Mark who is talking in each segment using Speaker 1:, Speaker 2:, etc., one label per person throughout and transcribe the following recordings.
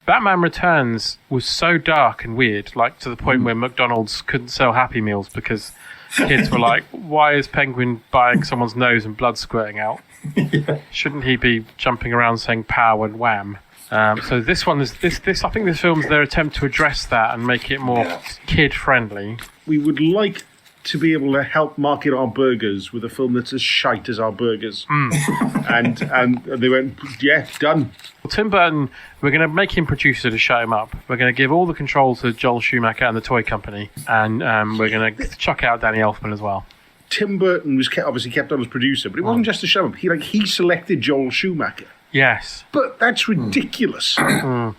Speaker 1: Batman Returns was so dark and weird, like to the point where McDonald's couldn't sell Happy Meals because kids were like, why is Penguin buying someone's nose and blood squirting out? Yeah. Shouldn't he be jumping around saying pow and wham? So this one is this. I think this film's their attempt to address that and make it more kid friendly.
Speaker 2: We would like to be able to help market our burgers with a film that's as shite as our burgers. And they went, yeah, done.
Speaker 1: Well, Tim Burton, we're going to make him producer to shut him up. We're going to give all the control to Joel Schumacher and the toy company, and we're going to chuck out Danny Elfman as well.
Speaker 2: Tim Burton was obviously kept on as producer, but it wasn't just to show him. He selected Joel Schumacher.
Speaker 1: Yes.
Speaker 2: But that's ridiculous.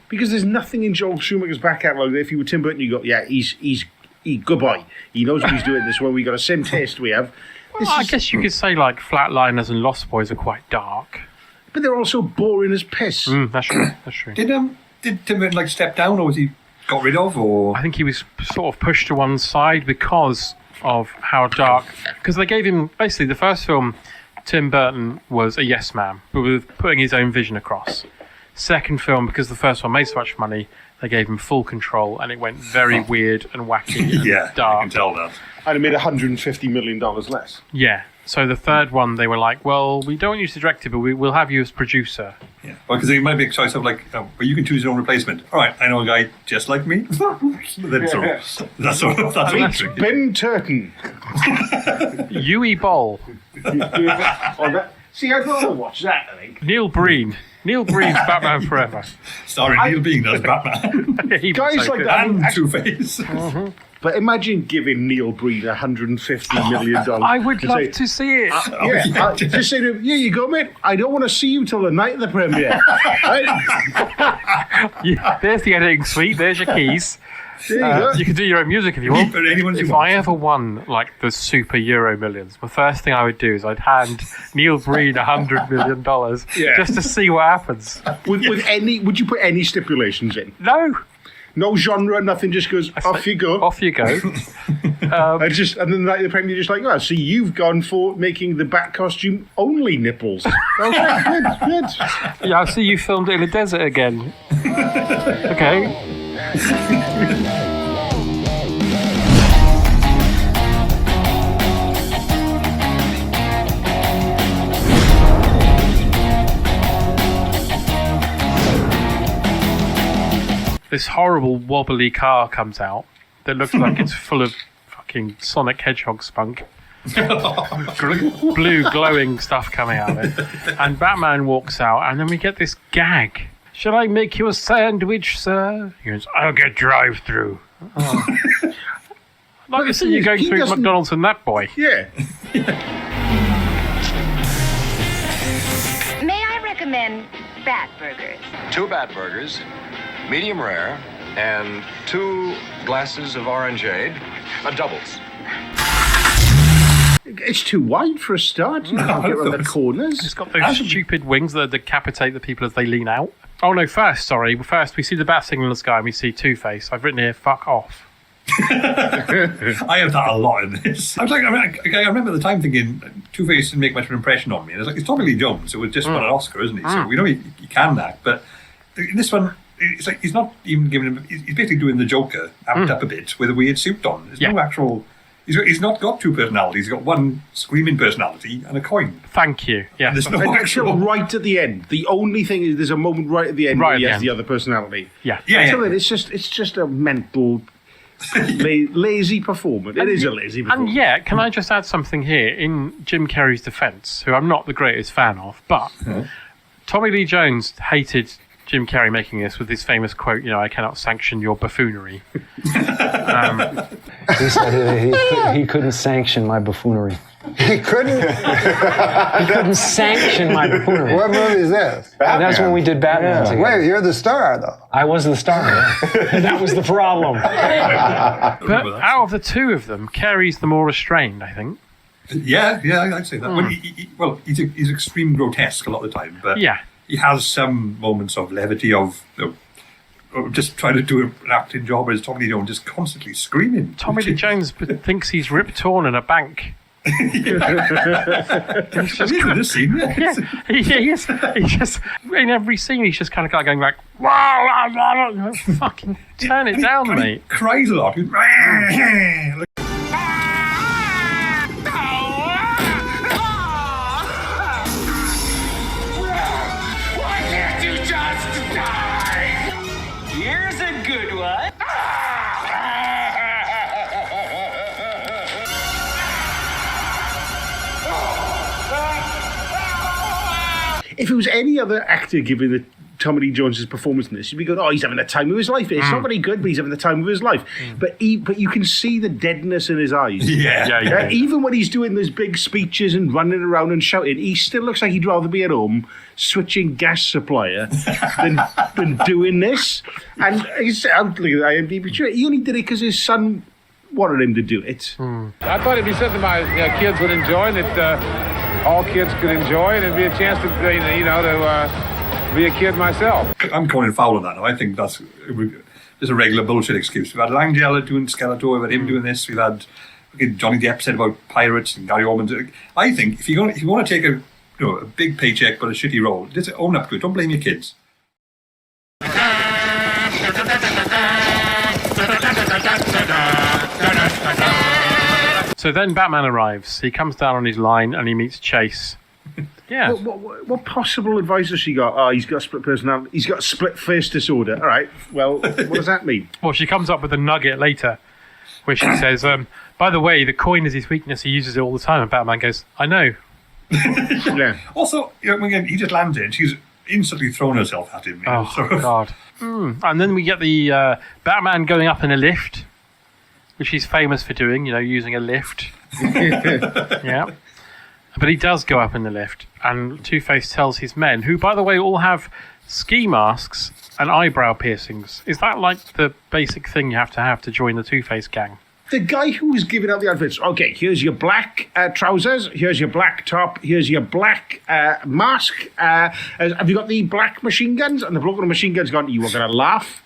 Speaker 2: Because there's nothing in Joel Schumacher's back catalogue that if you were Tim Burton, you go, yeah, he's goodbye. He knows what he's doing this one. We got the same taste we have.
Speaker 1: I guess you could say like Flatliners and Lost Boys are quite dark.
Speaker 2: But they're also boring as piss.
Speaker 1: That's true. That's true.
Speaker 3: Did Tim Burton step down, or was he got rid of? Or
Speaker 1: I think he was sort of pushed to one side because of how dark. Because they gave him basically the first film. Tim Burton was a yes man, but with putting his own vision across. Second film, because the first one made so much money, they gave him full control, and it went very weird and wacky and dark.
Speaker 3: I can tell that.
Speaker 2: And it made $150 million less.
Speaker 1: Yeah. So the third one, they were like, well, we don't want you to direct it, but we'll have you as producer.
Speaker 3: Yeah. Well, because it might be a choice of well, you can choose your own replacement. All right, I know a guy just like me. That's
Speaker 2: Ben Turton.
Speaker 1: Yui Boll.
Speaker 2: See, I thought I'd watch that, I think.
Speaker 1: Neil Breen. Neil Breen's Batman Forever.
Speaker 3: Starring Neil Breen as Batman.
Speaker 2: Guys
Speaker 1: so
Speaker 2: like
Speaker 1: good.
Speaker 2: that.
Speaker 3: And Two-Face.
Speaker 2: But imagine giving Neil Breen $150 million.
Speaker 1: I would love to see it.
Speaker 2: Just say to him, here you go, mate. I don't want to see you till the night of the premiere.
Speaker 1: Yeah, there's the editing suite. There's your keys.
Speaker 2: There you go.
Speaker 1: You can do your own music if you want.
Speaker 3: But anyone's
Speaker 1: If I ever won like the Super Euro Millions, the first thing I would do is I'd hand Neil Breen $100 million just to see what happens.
Speaker 2: Would you put any stipulations in?
Speaker 1: No
Speaker 2: genre, nothing. Just goes off you go.
Speaker 1: Off you go.
Speaker 2: And then the night of the premiere, just like, oh, so you've gone for making the Bat costume only nipples. Okay, good.
Speaker 1: Yeah, I see you filmed it in the desert again. Okay. This horrible wobbly car comes out that looks like it's full of fucking Sonic Hedgehog spunk. Blue glowing stuff coming out of it. And Batman walks out, and then we get this gag. Shall I make you a sandwich, sir? He goes, I'll get drive-through. Oh. I'd like to see you going through McDonald's and that boy.
Speaker 2: Yeah.
Speaker 4: May I recommend Bat Burgers?
Speaker 5: 2 Bat Burgers, medium rare, and 2 glasses of orangeade, doubles.
Speaker 2: It's too wide for a start. You can't get around the corners.
Speaker 1: It's got those stupid wings that decapitate the people as they lean out. Oh no, first we see the bat signal in the sky and we see Two-Face. I've written here, fuck off.
Speaker 3: I have that a lot in this. I remember at the time thinking Two-Face didn't make much of an impression on me. And it's Tommy Lee Jones who was just won an Oscar, isn't he? So we know he can act, but in this one, it's like he's not even giving him. He's basically doing the Joker amped up a bit with a weird suit on. There's no actual. He's not got 2 personalities. He's got one screaming personality and a coin.
Speaker 1: Thank you. Yeah.
Speaker 3: There's no
Speaker 2: actual right at the end. The only thing is there's a moment right at the end where he has the other personality.
Speaker 1: Yeah.
Speaker 2: It's just a mental lazy performance. It is a lazy performance.
Speaker 1: And can I just add something here in Jim Carrey's defence, who I'm not the greatest fan of, but Tommy Lee Jones hated Jim Carrey making this with his famous quote, I cannot sanction your buffoonery.
Speaker 6: He said he couldn't sanction my buffoonery.
Speaker 7: He couldn't?
Speaker 6: He couldn't sanction my buffoonery.
Speaker 7: What movie is this?
Speaker 6: Batman. That's when we did Batman together.
Speaker 7: Wait, you're the star, though.
Speaker 6: I was the star, yeah. That was the problem.
Speaker 1: But out of the 2 of them, Carey's the more restrained, I think.
Speaker 3: Yeah, I'd say that. He's extreme grotesque a lot of the time, but he has some moments of levity of just trying to do an acting job, whereas Tommy Lee Jones just constantly screaming.
Speaker 1: Tommy Lee Jones thinks he's Rip Torn in a bank. He's just
Speaker 3: In this scene,
Speaker 1: yeah, he is. He's just in every scene. He's just kind of going like, "Wow, fucking turn it down,
Speaker 3: and he
Speaker 1: mate."
Speaker 3: cries a lot.
Speaker 8: Here's a good one.
Speaker 2: If it was any other actor giving the Tommy Lee Jones's performance in this, you'd be going, "Oh, he's having the time of his life." It's not very good, but he's having the time of his life. But you can see the deadness in his eyes.
Speaker 3: Yeah.
Speaker 2: Even when he's doing those big speeches and running around and shouting, he still looks like he'd rather be at home switching gas supplier than doing this. And I'm looking at IMDb. He only did it because his son wanted him to do it.
Speaker 9: I thought it'd be something my kids would enjoy, that all kids could enjoy, and it'd be a chance to, to be a kid myself.
Speaker 3: I'm calling foul on that now. I think that's just a regular bullshit excuse. We've had Langella doing Skeletor, we've had him doing this, we've had Johnny Depp said about pirates and Gary Oldman. I think if you want to take a big paycheck but a shitty role, just own up to it. Don't blame your kids.
Speaker 1: So then Batman arrives. He comes down on his line and he meets Chase. Yeah.
Speaker 2: What possible advice has she got? Oh, he's got a split personality. He's got a split face disorder. All right. Well, what does that mean?
Speaker 1: Well, she comes up with a nugget later where she says, by the way, the coin is his weakness. He uses it all the time. And Batman goes, I know.
Speaker 2: Yeah.
Speaker 3: Also, again, he just lands in. She's instantly thrown herself at him.
Speaker 1: God. And then we get the Batman going up in a lift, which he's famous for doing, using a lift. Yeah. But he does go up in the lift, and Two-Face tells his men, who, by the way, all have ski masks and eyebrow piercings. Is that like the basic thing you have to join the Two-Face gang?
Speaker 2: The guy who was giving out the outfits, okay, here's your black trousers, here's your black top, here's your black mask. Have you got the black machine guns? And the bloke with the machine guns gone, you are going to laugh.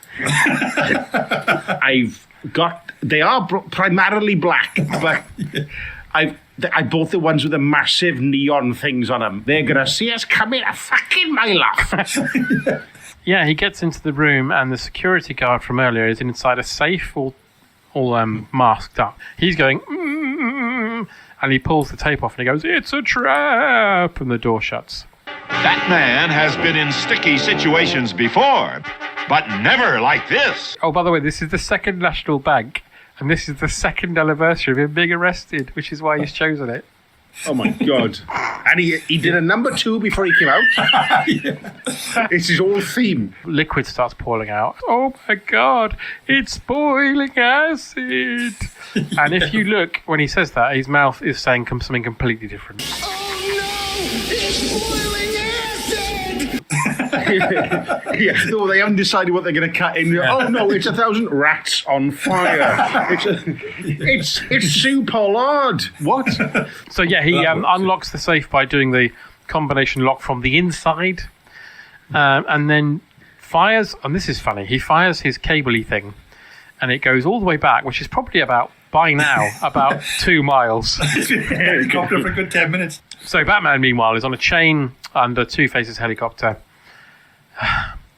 Speaker 2: They are primarily black, but I bought the ones with the massive neon things on them. They're going to see us come in a fucking mile off.
Speaker 1: Yeah, he gets into the room and the security guard from earlier is inside a safe, all masked up. He's going, and he pulls the tape off and he goes, "It's a trap," and the door shuts.
Speaker 10: That man has been in sticky situations before, but never like this.
Speaker 1: Oh, by the way, this is the second National Bank, and this is the second anniversary of him being arrested, which is why he's chosen it.
Speaker 2: Oh my God. And he did a number 2 before he came out. It's his whole theme.
Speaker 1: Liquid starts pouring out. Oh my God, it's boiling acid. And if you look, when he says that, his mouth is saying something completely different.
Speaker 2: Yeah, no, they haven't decided what they're going to cut in. Yeah. Oh no, it's 1,000 rats on fire. It's Sue Pollard. What?
Speaker 1: So yeah, he unlocks the safe by doing the combination lock from the inside, and then fires. And this is funny. He fires his cable-y thing, and it goes all the way back, which is probably about 2 miles.
Speaker 3: Helicopter for a good 10 minutes.
Speaker 1: So Batman, meanwhile, is on a chain under Two-Face's helicopter.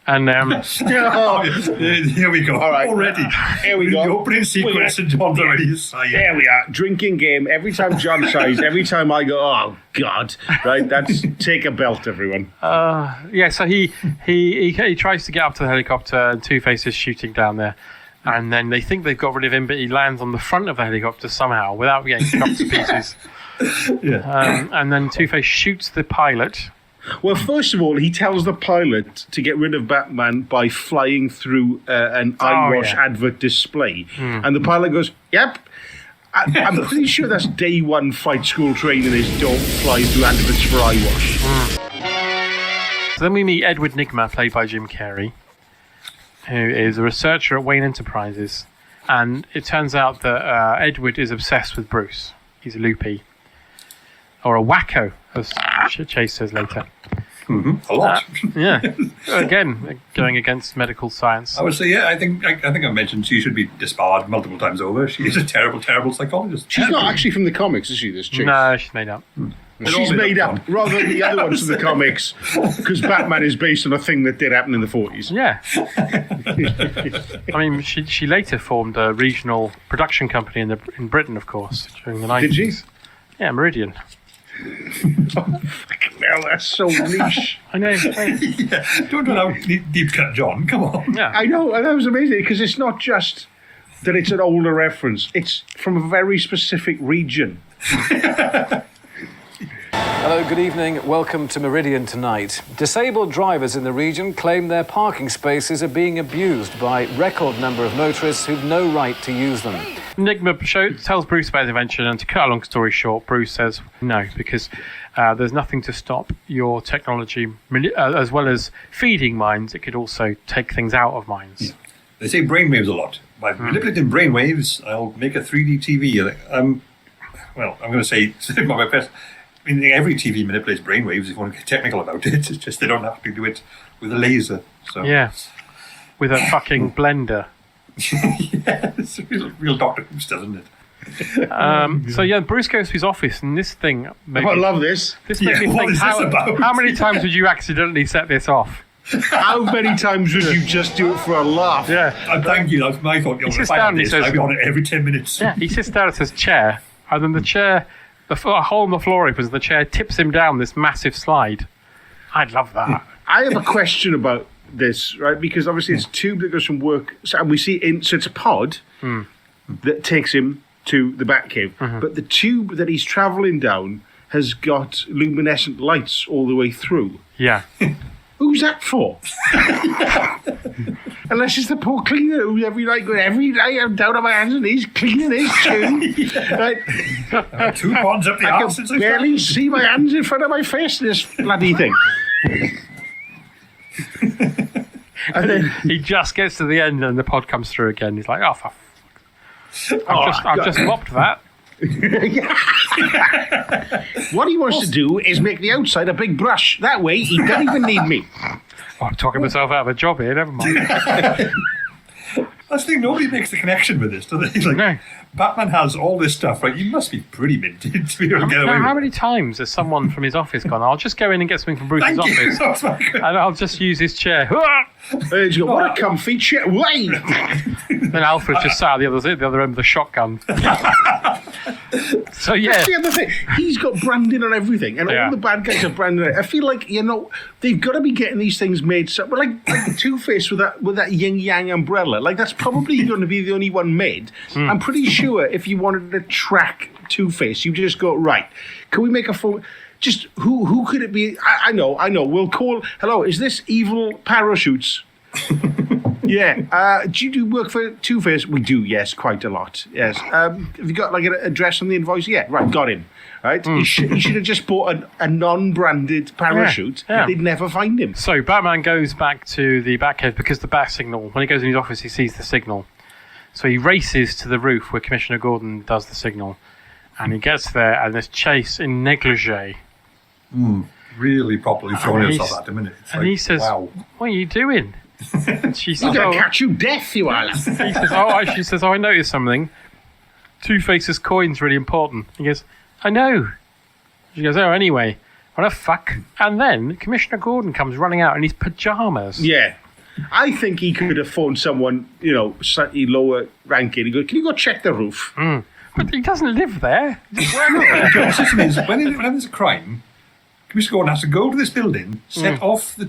Speaker 1: And
Speaker 3: here we go.
Speaker 2: All right.
Speaker 3: Already.
Speaker 2: Here we go.
Speaker 3: The opening sequence and John's already sighing.
Speaker 2: There we are. Drinking game. Every time John sighs, every time I go, oh God. Right, that's take a belt, everyone.
Speaker 1: Yeah, so he tries to get up to the helicopter and Two-Face is shooting down there. And then they think they've got rid of him, but he lands on the front of the helicopter somehow without getting cut to pieces.
Speaker 3: Yeah.
Speaker 1: And then Two-Face shoots the pilot.
Speaker 2: Well, first of all, he tells the pilot to get rid of Batman by flying through an eyewash advert display. And the pilot goes, yep. I'm pretty sure that's day 1 flight school training is don't fly through adverts for eyewash.
Speaker 1: So then we meet Edward Nigma, played by Jim Carrey, who is a researcher at Wayne Enterprises. And it turns out that Edward is obsessed with Bruce. He's a loopy. Or a wacko, as Chase says later.
Speaker 3: A lot.
Speaker 1: Yeah. Again, going against medical science.
Speaker 3: I would say, I think I mentioned she should be disbarred multiple times over. She is a terrible, terrible psychologist.
Speaker 2: She's not actually from the comics, is she, this chick?
Speaker 1: No, she's made up.
Speaker 2: She's made up, rather than the other ones from the comics, because Batman is based on a thing that did happen in the 40s.
Speaker 1: Yeah. I mean, she later formed a regional production company in Britain, of course, during the 90s.
Speaker 2: Did she?
Speaker 1: Yeah, Meridian.
Speaker 2: Fucking hell, that's so niche.
Speaker 1: I know.
Speaker 3: Don't allow deep cut John, come on.
Speaker 1: Yeah.
Speaker 2: I know, and that was amazing, because it's not just that it's an older reference, it's from a very specific region.
Speaker 11: Hello, good evening. Welcome to Meridian tonight. Disabled drivers in the region claim their parking spaces are being abused by record number of motorists who've no right to use them.
Speaker 1: Nigma tells Bruce about the invention, and to cut a long story short, Bruce says no, because there's nothing to stop your technology, as well as feeding minds, it could also take things out of minds.
Speaker 3: They say brainwaves a lot. By manipulating brainwaves, I'll make a 3D TV. Well, I'm going to say my best. I mean, every TV manipulates brainwaves if you want to get technical about it. It's just they don't have to do it with a laser. So.
Speaker 1: Yeah, with a fucking blender.
Speaker 3: Yeah, it's real Doctor Who stuff, isn't it?
Speaker 1: So yeah, Bruce goes to his office, and this thing.
Speaker 2: I love this.
Speaker 1: This makes me think: how many times would you accidentally set this off?
Speaker 2: How many times would you just do it for a laugh?
Speaker 1: Yeah.
Speaker 3: Thank you. That's my thought.
Speaker 1: He sits down and he says,
Speaker 3: I'll be on it every 10 minutes.
Speaker 1: Yeah, he sits down at his chair, and then the chair. A hole in the floor opens, the chair tips him down this massive slide. I'd love that.
Speaker 2: I have a question about this, right? Because obviously it's a tube that goes from work, and we see so it's a pod that takes him to the Batcave. But the tube that he's travelling down has got luminescent lights all the way through.
Speaker 1: Yeah.
Speaker 2: Who's that for? Unless it's the poor cleaner who's every night I'm down on my hands and knees cleaning his tube. Right?
Speaker 3: 2 pods up the
Speaker 2: I
Speaker 3: arse.
Speaker 2: can barely see my hands in front of my face in this bloody thing.
Speaker 1: And then he just gets to the end and the pod comes through again. He's like, oh, I've just mopped that.
Speaker 2: What he wants to do is make the outside a big brush. That way he doesn't even need me.
Speaker 1: Oh, I'm talking myself out of a job here, never mind.
Speaker 3: That's the thing, nobody makes the connection with this, do they? Like,
Speaker 1: no.
Speaker 3: Batman has all this stuff, right? You must be pretty minted to be able to get away with it.
Speaker 1: How many times has someone from his office gone, I'll just go in and get something from Bruce's office, and I'll just use his chair.
Speaker 2: What a comfy chair. Wait!
Speaker 1: Then Alfred just sat at the other end of the shotgun. So yeah,
Speaker 2: that's the other thing. He's got branding on everything, and all the bad guys have branding on it. I feel like they've got to be getting these things made. So, like Two-Face with that yin yang umbrella. Like that's probably going to be the only one made. I'm pretty sure if you wanted to track Two-Face, you just go right. Can we make a full? Just who could it be? I know. We'll call. Hello, is this Evil Parachutes? Yeah. Do you do work for Two-Face? We do, yes, quite a lot. Yes. Have you got like an address on the invoice? Yeah, right, got him. Right? He should have just bought a non-branded parachute.
Speaker 1: Yeah.
Speaker 2: They'd never find him.
Speaker 1: So Batman goes back to the Batcave because the bat signal, when he goes in his office, he sees the signal. So he races to the roof where Commissioner Gordon does the signal. And he gets there, and there's Chase in negligee.
Speaker 3: Really properly throwing himself at him, isn't it?
Speaker 1: And he says,
Speaker 3: wow.
Speaker 1: What are you doing? She says,
Speaker 2: I'm going to catch you death, you are.
Speaker 1: She says, I noticed something. Two-Face's coin's really important. He goes, I know. She goes, oh, anyway. What the fuck? And then Commissioner Gordon comes running out in his pyjamas.
Speaker 2: Yeah. I think he could have phoned someone, slightly lower ranking. He goes, can you go check the roof?
Speaker 1: But he doesn't live there.
Speaker 3: The system is, whenever there's a crime, Commissioner Gordon has to go to this building, set off the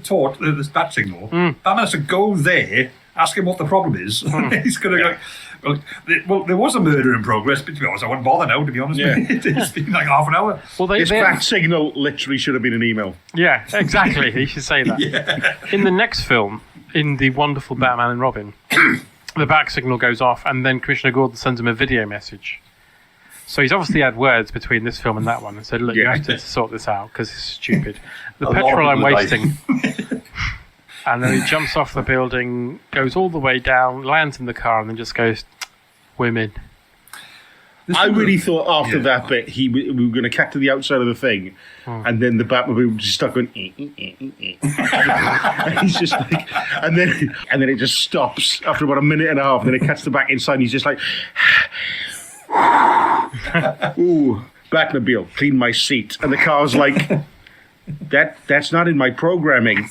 Speaker 3: this bat signal. Batman has to go there, ask him what the problem is. He's going to go, well, there was a murder in progress, but to be honest, I wouldn't bother now, to be honest. Yeah. It's been like half an hour.
Speaker 1: Well,
Speaker 2: this bat signal literally should have been an email.
Speaker 1: Yeah, exactly. He should say that.
Speaker 3: Yeah.
Speaker 1: In the next film, in the wonderful Batman and Robin, the bat signal goes off, and then Commissioner Gordon sends him a video message. So he's obviously had words between this film and that one and said, look, you have to sort this out because it's stupid. The petrol I'm wasting. And then he jumps off the building, goes all the way down, lands in the car, and then just goes, women.
Speaker 2: I really thought after that bit we were going to cut to the outside of the thing, and then the Batmobile would just start going. And he's just like, and then it just stops after about a minute and a half. And then it cuts the back inside. And he's just like, "Ooh, Batmobile, clean my seat." And the car's like, "That's not in my programming.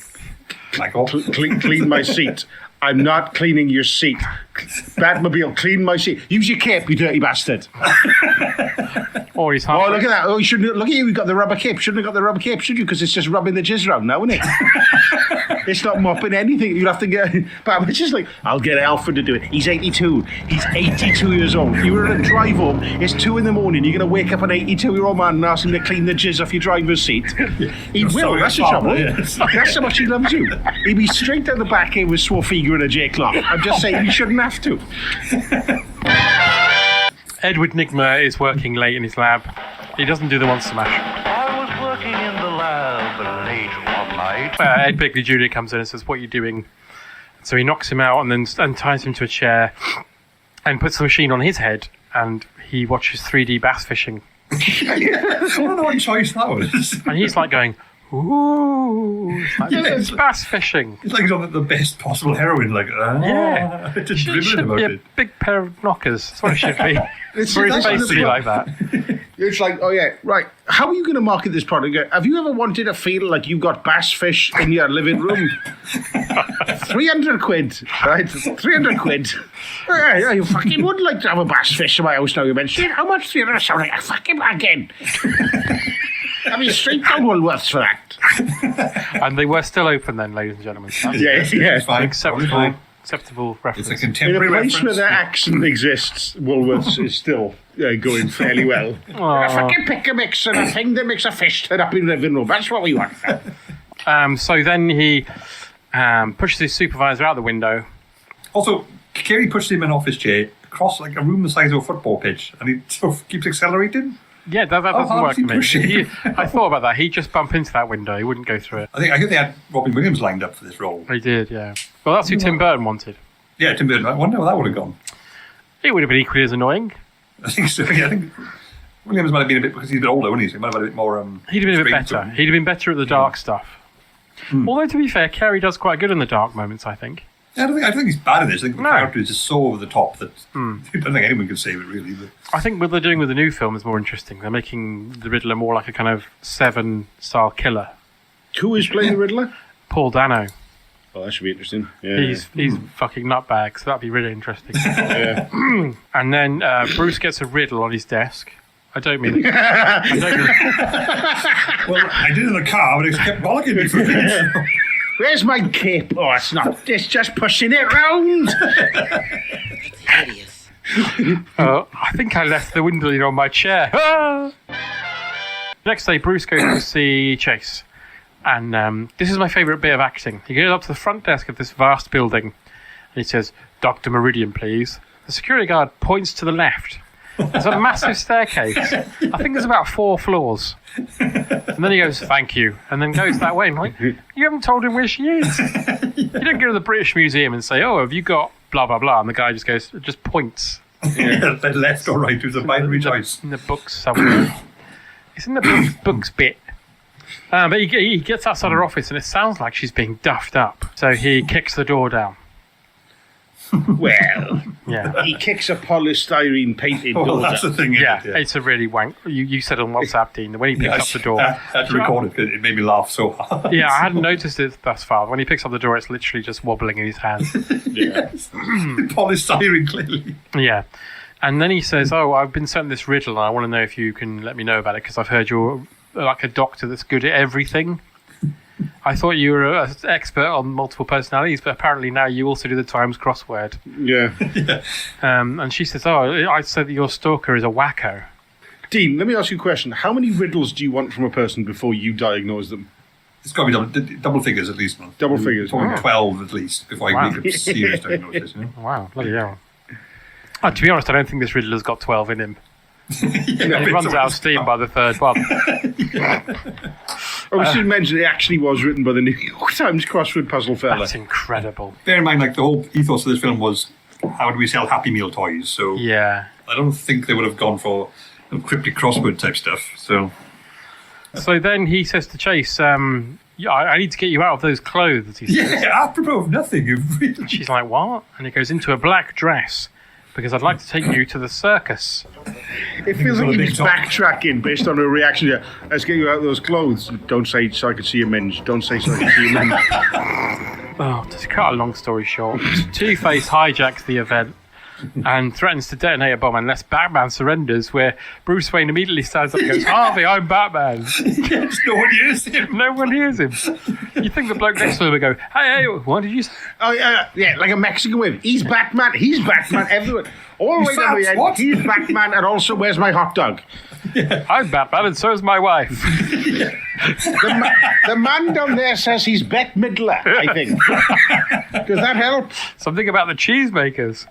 Speaker 2: Clean my seat. I'm not cleaning your seat. Batmobile, clean my seat. Use your cape, you dirty bastard."
Speaker 1: Or he's
Speaker 2: Oh, look at that. Oh, you shouldn't look at you. You've got the rubber cape. Shouldn't have got the rubber cape, should you? Because it's just rubbing the jizz around now, isn't it? It's not mopping anything. You'll have to get. But it's just like, I'll get Alfred to do it. He's 82. He's 82 years old. You were at a drive home. It's 2 a.m. You're going to wake up an 82-year-old man and ask him to clean the jizz off your driver's seat. He will. That's the trouble. Yes. That's how much he loves you. He'd be straight down the back here with Swafiga and a J-cloth. I'm just saying, he shouldn't have to.
Speaker 1: Edward Nigma is working late in his lab. He doesn't do the monster mash.
Speaker 12: I was working in the lab late one night.
Speaker 1: Ed Begley Jr. comes in and says, "What are you doing?" So he knocks him out and ties him to a chair and puts the machine on his head, and he watches 3D bass fishing.
Speaker 3: I don't know what choice that was.
Speaker 1: And he's like going, "Ooh, it's bass fishing."
Speaker 3: It's like he's on the best possible heroin, like, just dribbling about
Speaker 1: be a
Speaker 3: it.
Speaker 1: big pair of knockers. That's what it should be.
Speaker 2: It's
Speaker 1: for his face to be like that.
Speaker 2: It's like, oh yeah, right. How are you going to market this product? Have you ever wanted to feel like you've got bass fish in your living room? 300 quid, right? 300 quid. I fucking would like to have a bass fish in my house now, you mentioned. How much? 300? Sound like a fucking bargain. I mean, straight down Woolworths for that.
Speaker 1: And they were still open then, ladies and gentlemen.
Speaker 2: Yes.
Speaker 1: Acceptable reference.
Speaker 3: It's a contemporary
Speaker 2: in a place
Speaker 3: reference.
Speaker 2: where their accent exists, Woolworths is still going fairly well. A fucking pick a mix and a thing that makes a fish turn up in the living room. That's what we want.
Speaker 1: So then he pushes his supervisor out the window.
Speaker 3: Also, Carrey pushes him in off his chair across like a room the size of a football pitch, and he sort of keeps accelerating.
Speaker 1: Yeah, that doesn't work for me.
Speaker 3: push him?
Speaker 1: I thought about that. He'd just bump into that window. He wouldn't go through it.
Speaker 3: I think they had Robin Williams lined up for this role.
Speaker 1: He did, yeah. Well, that's who Tim Burton wanted.
Speaker 3: Yeah, Tim Burton. I wonder how that would have gone.
Speaker 1: It would have been equally as annoying.
Speaker 3: I think so. Yeah, I think Williams might have been a bit, because he's a bit older, wasn't he? So he might have been a bit more.
Speaker 1: He'd have been a bit better. He'd have been better at the dark stuff. Although, to be fair, Carrey does quite good in the dark moments, I think.
Speaker 3: Yeah, I don't think he's bad at this. I think the character is just so over the top that I don't think anyone can save it, really. But
Speaker 1: I think what they're doing with the new film is more interesting. They're making the Riddler more like a kind of Seven-style killer.
Speaker 2: Who is playing the Riddler?
Speaker 1: Paul Dano.
Speaker 2: Oh, that should be interesting. Yeah.
Speaker 1: He's fucking nutbag, so that'd be really interesting.
Speaker 2: Yeah.
Speaker 1: And then Bruce gets a riddle on his desk. I don't mean it.
Speaker 3: well, I did it in the car, but it kept bollocking me for a minute.
Speaker 2: Where's my cape? Oh, it's not. It's just pushing it round.
Speaker 13: It's hideous.
Speaker 1: I think I left the window on my chair. Next day, Bruce goes to see Chase. And this is my favourite bit of acting. He goes up to the front desk of this vast building. And he says, "Dr. Meridian, please." The security guard points to the left. There's a massive staircase. I think there's about 4 floors. And then he goes, "Thank you," and then goes that way. I'm like, you haven't told him where she is. You don't go to the British Museum and say, "Oh, have you got blah, blah, blah," and the guy just points.
Speaker 3: Yeah, left or right was a binary choice.
Speaker 1: In the books somewhere. It's in the books bit. But he gets outside her office and it sounds like she's being duffed up. So he kicks the door down.
Speaker 2: Well,
Speaker 1: yeah,
Speaker 2: he kicks a polystyrene painted door.
Speaker 3: That's the thing.
Speaker 1: Yeah, it's a really wank. You said on WhatsApp, Dean, that when he picks up the door,
Speaker 3: I had to record it because it made me laugh so hard.
Speaker 1: Yeah, I hadn't noticed it thus far. When he picks up the door, it's literally just wobbling in his hand.
Speaker 3: Yes, polystyrene clearly.
Speaker 1: Yeah, and then he says, "Oh, I've been sent this riddle, and I want to know if you can let me know about it because I've heard you're like a doctor that's good at everything. I thought you were an expert on multiple personalities, but apparently now you also do the Times crossword."
Speaker 2: Yeah.
Speaker 1: And she says, "Oh, I said that your stalker is a wacko."
Speaker 2: Dean, let me ask you a question. How many riddles do you want from a person before you diagnose them?
Speaker 3: It's got to be double figures at least.
Speaker 2: Double figures.
Speaker 3: Probably 12 at least before I make a serious diagnosis. You know?
Speaker 1: Wow, bloody hell. To be honest, I don't think this riddler's got 12 in him. It runs out of steam by the third one.
Speaker 2: We should mention it actually was written by the New York Times crossword puzzle fella.
Speaker 1: That's incredible.
Speaker 3: Bear in mind, like the whole ethos of this film was, how do we sell Happy Meal toys? So
Speaker 1: yeah,
Speaker 3: I don't think they would have gone for cryptic crossword type stuff. So
Speaker 1: then he says to Chase, yeah, I need to get you out of those clothes. He says.
Speaker 3: Yeah, apropos of nothing.
Speaker 1: She's like, what? And he goes, into a black dress, because I'd like to take you to the circus.
Speaker 2: It feels like he's backtracking based on a reaction. Yeah, let's get you out of those clothes. Don't say so I can see your minge. Don't say so I can see your minge.
Speaker 1: Oh, to cut a long story short, Two-Face hijacks the event and threatens to detonate a bomb unless Batman surrenders, where Bruce Wayne immediately stands up and goes, Harvey, I'm Batman.
Speaker 3: Yes, no one hears him.
Speaker 1: No one hears him. You think the bloke next to him would go, hey, what did you say?
Speaker 2: Oh, yeah, like a Mexican wave. He's Batman, everyone. All the way down the end,
Speaker 3: what?
Speaker 2: he's Batman, and also where's my hot dog?
Speaker 1: Yeah. I'm Batman, and so is my wife.
Speaker 2: The man down there says he's Bette Midler, I think. Does that help?
Speaker 1: Something about the cheesemakers.